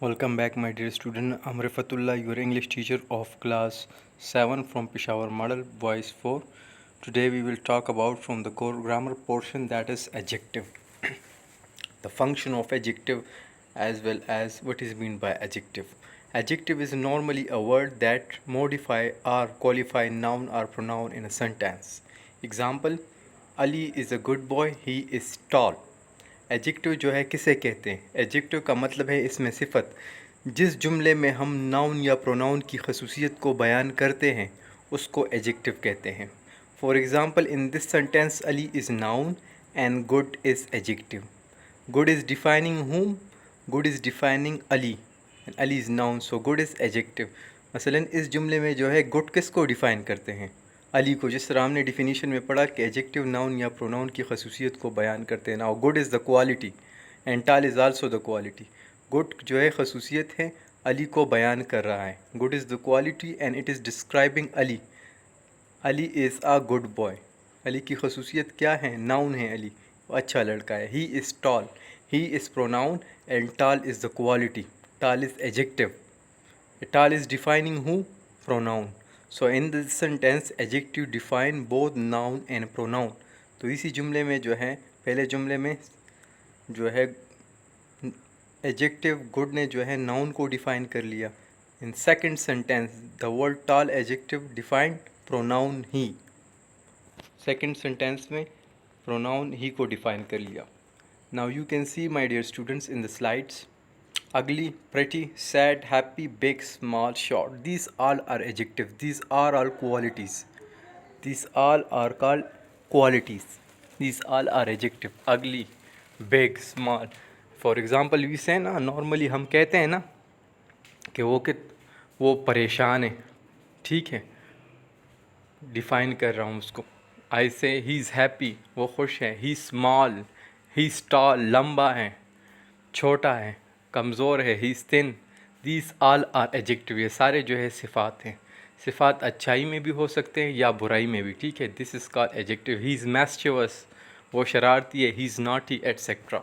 Welcome back, my dear student. I'm Rifatullah, your English teacher of class 7 from Peshawar Model Voice 4. Today we will talk about from the core grammar portion, that is adjective. The function of adjective as well as what is meant by adjective. Adjective is normally a word that modify or qualify noun or pronoun in a sentence. Example, Ali is a good boy, he is tall. Adjective जो है किसे कहते हैं? Adjective का मतलब है इसमें सिफत। जिस जुमले में हम नाउन या प्रोनाउन की खसूसियत को बयान करते हैं उसको एडजेक्टिव कहते हैं। For example, in this sentence Ali is noun and good is adjective. Good is defining whom? Good is defining Ali and Ali is noun, so good is adjective. मसलन इस जुमले में जो है गुड किसको डिफ़ाइन करते हैं? अली को, जिस तरह हमने डिफिनीशन में पढ़ा कि एडजेक्टिव नाउन या प्रोनाउन की खसूसियत को बयान करते हैं। Now good is the quality and tall is also the quality. Good जो है खसूसियत है, अली को बयान कर रहा है। Good is the quality and it is describing Ali. Ali is a good boy. Ali की खसूसियत क्या है? नाउन है अली, वो अच्छा लड़का है। He is tall, he is pronoun and tall is the quality. Tall is adjective. Tal is defining who? Pronoun. So in this sentence adjective define both noun and pronoun. तो इसी जुमले में जो है, पहले जुमले में जो है एडजेक्टिव गुड ने जो है नाउन को डिफाइन कर लिया। In second sentence the word tall adjective defined pronoun he. Second sentence में प्रोनाउन ही को डिफाइन कर लिया। Now you can see my dear students in the slides, ugly, pretty, sad, happy, big, small, short. These all are adjectives. These are all qualities. These all are called qualities. These all are adjective. Ugly, big, small. For example, we say ना, normally हम कहते हैं ना कि वो परेशान है, ठीक है, डिफ़ाइन कर रहा हूँ उसको। आई से ही इज़ हैप्पी, वो खुश है। He small, he is tall, लंबा है, छोटा है, कमज़ोर है। He is thin. These all are adjective. ये सारे जो है सिफ़ात हैं। सिफ़ात अच्छाई में भी हो सकते हैं या बुराई में भी, ठीक है। This is called adjective. He is mischievous, वो शरारती है। He is naughty, etcetera.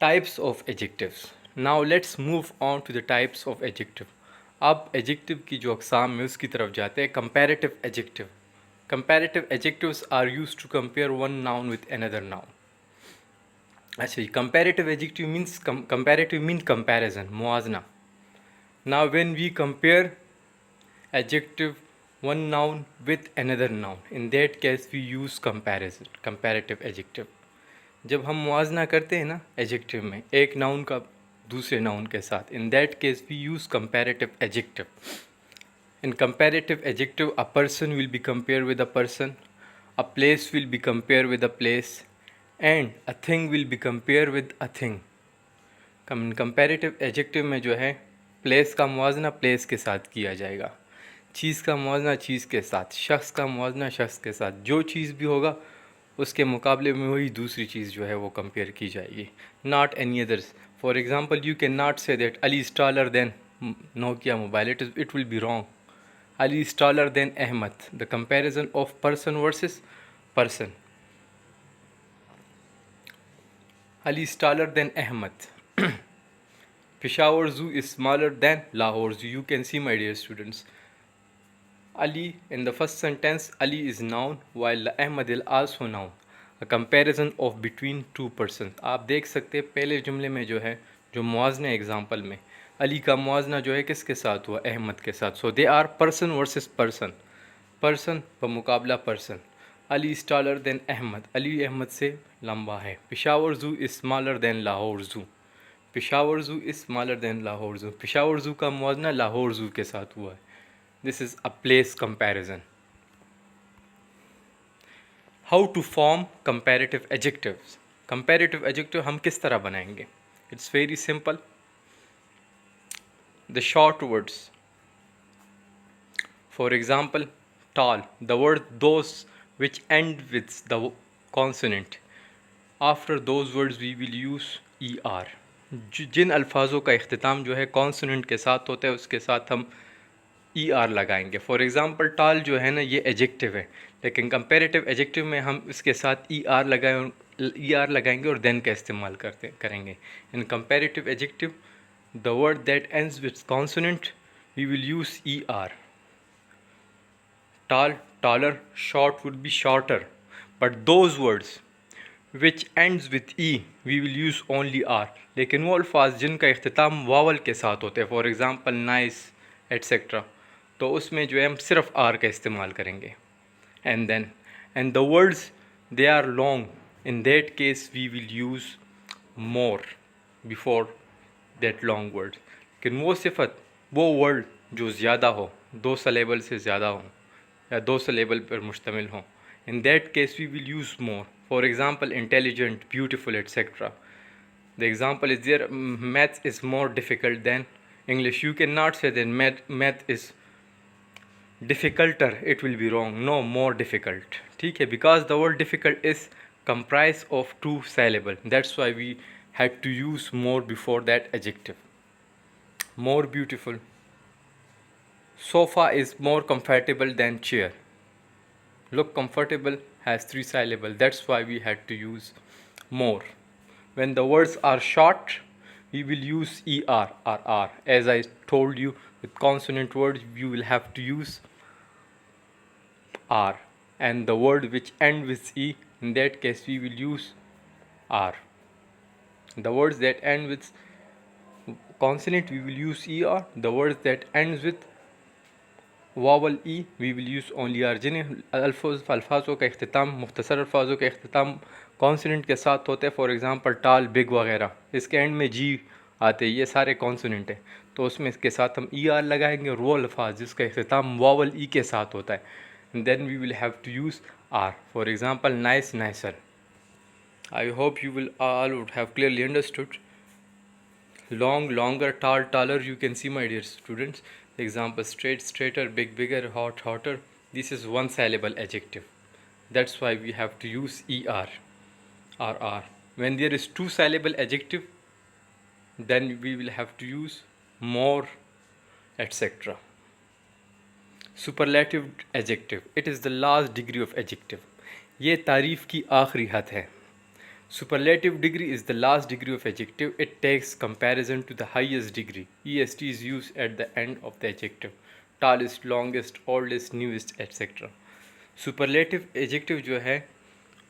Types of adjectives. Now let's move on to the types of adjective. अब एडजेक्टिव की जो अक़साम है उसकी तरफ जाते हैं। Comparative adjective. Comparative adjectives are used to compare one noun with another noun. अच्छा, comparative adjective means comparative mean comparison, मुआजना। Now when we compare adjective one noun with another noun, in that case we use comparison, comparative adjective. जब हम मुआजना करते हैं ना adjective में एक noun का दूसरे नाउन के साथ, in that case we use comparative adjective. In comparative adjective, a person will be compared with a person, a place will be compared with a place, and a thing will be compared with a thing. Comparative adjective में जो है place का मुवाजना place के साथ किया जाएगा, चीज़ का मुवाजना चीज़ के साथ, शख्स का मुवाजना शख्स के साथ। जो चीज़ भी होगा उसके मुकाबले में वही दूसरी चीज़ जो है वो कंपेयर की जाएगी, not any others. For example, you can not say that Ali is taller then Nokia mobile, it will be wrong. Ali is taller than Ahmed. The comparison of person versus person. Ali is taller than Ahmed. Peshawar Zoo is smaller than Lahore Zoo. You can see, my dear students. Ali, in the first sentence, Ali is noun while Ahmed is also noun. A comparison of between two persons. आप देख सकते हैं पहले जुमले में जो है, जो मुआज़ने एग्ज़ाम्पल में अली का मुआजना जो है किसके साथ हुआ? अहमद के साथ। So they are person versus person, person बमुकाबला person. Ali is taller than Ahmad, Ali Ahmad से लंबा है। Peshawar zoo is smaller than Lahore zoo, Peshawar zoo is smaller than Lahore zoo. Peshawar zoo का मुआजना लाहौर ज़ू के साथ हुआ है। This is a place comparison. How to form comparative adjectives. Comparative adjective हम किस तरह बनाएंगे? It's very simple. The short words. For example, tall, the word those which end with the consonant. After those words we will use er. जिन अल्फाजों का इख्तिताम जो है consonant के साथ होता है उसके साथ हम er लगाएंगे। फॉर एग्ज़ाम्पल, टाल जो है ना ये एडजेक्टिव है, लेकिन कंपैरेटिव एडजेक्टिव में हम इसके साथ er लगाएं, ई आर लगाएंगे और देन का इस्तेमाल करेंगे. In comparative adjective the word that ends with consonant we will use E R. Tall, taller, short would be shorter, but those words which ends with e we will use only r. लेकिन वो अल्फाज जिनका इख्तिताम vowel के साथ होते हैं, for example nice etcetera, तो उसमें जो है हम सिर्फ r का इस्तेमाल करेंगे. And the words they are long, in that case we will use more before that long word. लेकिन वो सिफत, वो वर्ड जो ज़्यादा हो, 2 सिलेबल से ज़्यादा हो या 2 सिलेबल पर मुश्तमिल हों, in that case we will use more. For example, intelligent, beautiful, etc. The example is there, math is more difficult than English. You cannot say that math is difficulter, it will be wrong. No, more difficult. ठीक है, because the word difficult is comprised of 2 syllables. That's why we had to use more before that adjective. More beautiful. Sofa is more comfortable than chair. Look comfortable has 3 syllables. That's why we had to use more. When the words are short, we will use er or r. As I told you, with consonant words, you will have to use r. And the word which end with e, in that case, we will use r. The words that end with consonant, we will use er. The words that ends with vowel E we will use only R. जिन्हें अल्फाज़ों का इख्तिताम, मुख्तसर अल्फाज़ों का इख्तिताम consonant के साथ होते हैं, for example टाल, बिग वगैरह, इसके एंड में जी आते हैं, ये सारे कॉन्सोनेंट हैं, तो उसमें इसके साथ हम ई आर लगाएंगे. और वो अल्फाज जिसका इख्तिताम वावल ई के साथ होता है, then we will have to use R. For example nice, nicer. I hope you will all would have clearly understood. Long, longer, tall, taller. You can see, my dear students, example straight, straighter, big, bigger, hot, hotter. This is 1 syllable adjective. That's why we have to use er or r. When there is 2 syllable adjective, then we will have to use more, etc. Superlative adjective. It is the last degree of adjective. ये तारीफ़ की आखिरी हद है. Superlative degree is the last degree of adjective. It takes comparison to the highest degree. est is used at the end of the adjective. Tallest, longest, oldest, newest, etc. Superlative adjective जो है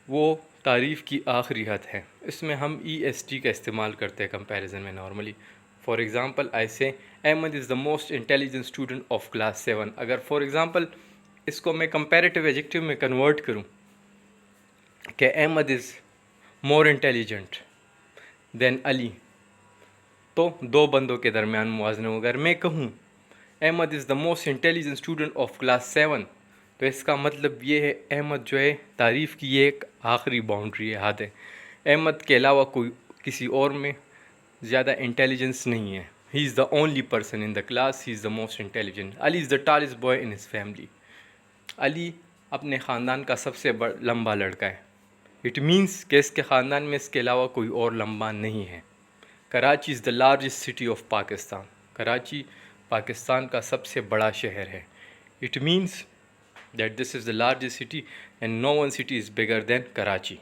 वो तारीफ़ की आखिरी हद है. इसमें हम est का इस्तेमाल करते हैं कंपैरिजन में normally. For example I say Ahmed is the most intelligent student of class 7. अगर फॉर एग्ज़ाम्पल इसको मैं कंपैरेटिव एडजेक्टिव में कन्वर्ट करूँ कि Ahmed is more intelligent than Ali, तो 2 बंदों के दरमियान मुवाज़ना होगा. अगर मैं कहूँ Ahmed is the most intelligent student of class 7, तो इसका मतलब ये है अहमद जो है तारीफ़ की ये एक आखिरी बाउंड्री है, हद है. अहमद के अलावा कोई किसी और में ज़्यादा इंटेलिजेंस नहीं है. He is the only person in the class, he is the most intelligent. Ali is the tallest boy in his family. Ali अपने ख़ानदान का सबसे लंबा लड़का है. इट मीन्स कि इसके ख़ानदान में इसके अलावा कोई और लंबा नहीं है. Karachi is the largest city of Pakistan. Karachi Pakistan का सबसे बड़ा शहर है. It means that this is the largest city and no one city is bigger than Karachi.